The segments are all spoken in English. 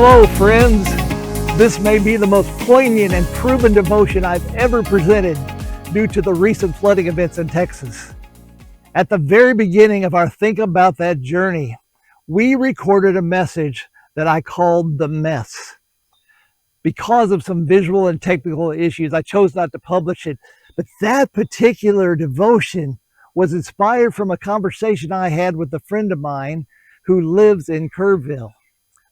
Hello, friends. This may be the most poignant and proven devotion I've ever presented due to the recent flooding events in Texas. At the very beginning of our Think About That journey, we recorded a message that I called The Mess. Because of some visual and technical issues, I chose not to publish it, but that particular devotion was inspired from a conversation I had with a friend of mine who lives in Kerrville,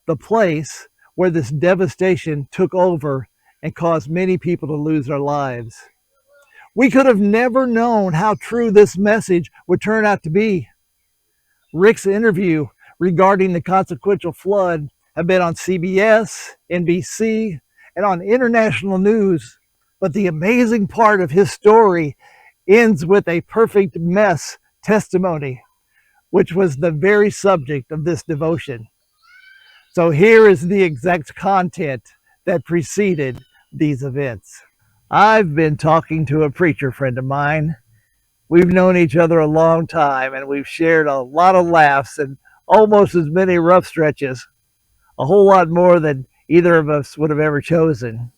the place where this devastation took over and caused many people to lose their lives. We could have never known how true this message would turn out to be. Rick's interview regarding the consequential flood have been on CBS, NBC, and on international news, but the amazing part of his story ends with a perfect mess testimony, which was the very subject of this devotion. So here is the exact content that preceded these events. I've been talking to a preacher friend of mine. We've known each other a long time, and we've shared a lot of laughs and almost as many rough stretches, a whole lot more than either of us would have ever chosen.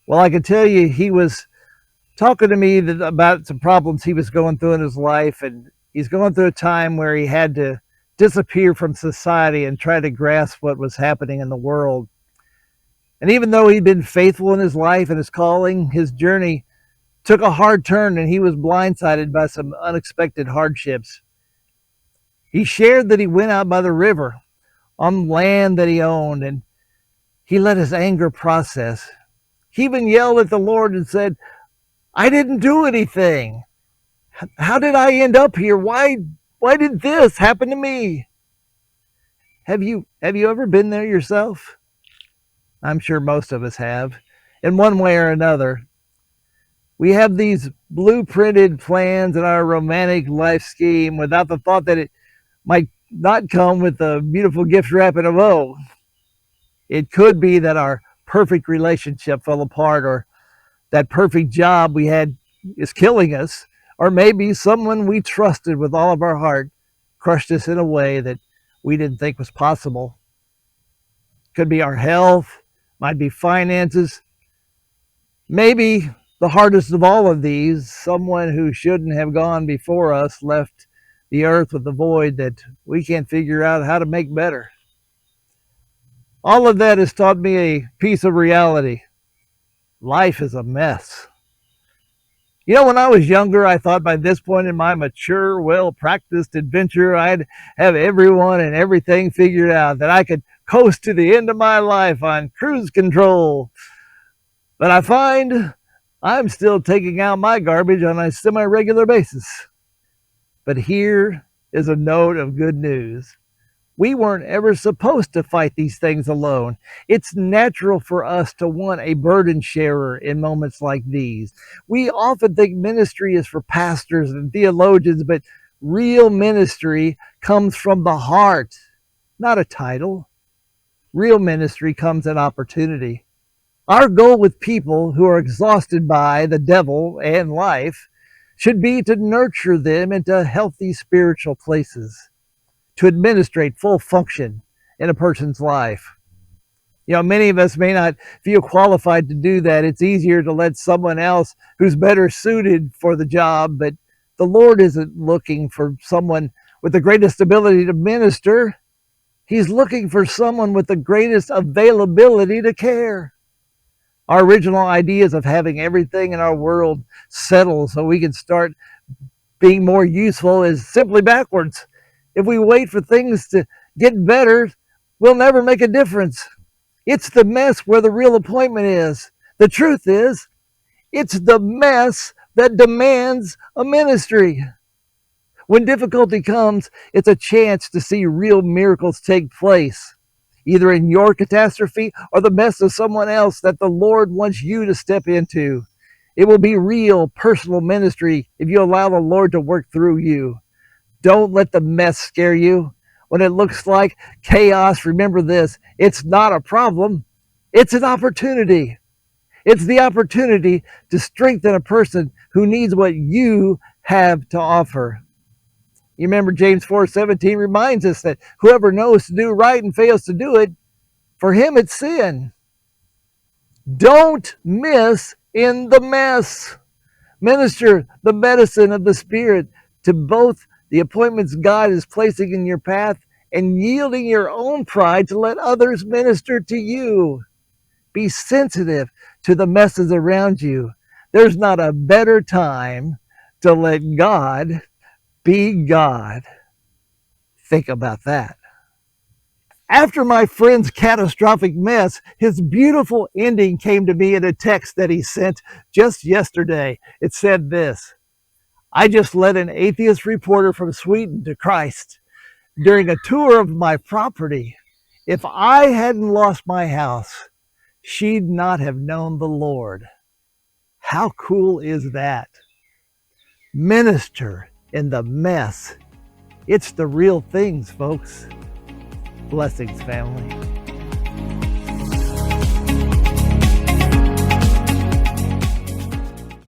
Well, I can tell you, he was talking to me about some problems he was going through in his life, and he's going through a time where he had to disappear from society and try to grasp what was happening in the world. And even though he'd been faithful in his life and his calling, his journey took a hard turn and he was blindsided by some unexpected hardships. He shared that he went out by the river on land that he owned, and he let his anger process. He even yelled at the Lord and said, "I didn't do anything. How did I end up here? Why did this happen to me?" Have you ever been there yourself? I'm sure most of us have, in one way or another. We have these blueprinted plans in our romantic life scheme without the thought that it might not come with a beautiful gift wrap in a bow. It could be that our perfect relationship fell apart, or that perfect job we had is killing us, or maybe someone we trusted with all of our heart crushed us in a way that we didn't think was possible. Could be our health, might be finances. Maybe the hardest of all of these, someone who shouldn't have gone before us left the earth with a void that we can't figure out how to make better. All of that has taught me a piece of reality. Life is a mess. You know, when I was younger, I thought by this point in my mature, well-practiced adventure, I'd have everyone and everything figured out, that I could coast to the end of my life on cruise control. But I find I'm still taking out my garbage on a semi-regular basis. But here is a note of good news. We weren't ever supposed to fight these things alone. It's natural for us to want a burden sharer in moments like these. We often think ministry is for pastors and theologians, but real ministry comes from the heart, not a title. Real ministry comes in opportunity. Our goal with people who are exhausted by the devil and life should be to nurture them into healthy spiritual places, to administrate full function in a person's life. You know, many of us may not feel qualified to do that. It's easier to let someone else who's better suited for the job, but the Lord isn't looking for someone with the greatest ability to minister. He's looking for someone with the greatest availability to care. Our original ideas of having everything in our world settled so we can start being more useful is simply backwards. If we wait for things to get better, we'll never make a difference. It's the mess where the real appointment is. The truth is, it's the mess that demands a ministry. When difficulty comes, it's a chance to see real miracles take place, either in your catastrophe or the mess of someone else that the Lord wants you to step into. It will be real personal ministry if you allow the Lord to work through you. Don't let the mess scare you. When it looks like chaos, remember this: it's not a problem, it's an opportunity. It's the opportunity to strengthen a person who needs what you have to offer. You remember James 4:17 reminds us that whoever knows to do right and fails to do it For him, it's sin. Don't miss in the mess. Minister the medicine of the Spirit to both the appointments God is placing in your path and yielding your own pride to let others minister to you. Be sensitive to the messes around you. There's not a better time to let God be God. Think about that. After my friend's catastrophic mess, his beautiful ending came to me in a text that he sent just yesterday. It said this: I just led an atheist reporter from Sweden to Christ during a tour of my property. If I hadn't lost my house, she'd not have known the Lord. How cool is that? Minister in the mess. It's the real things, folks. Blessings, family.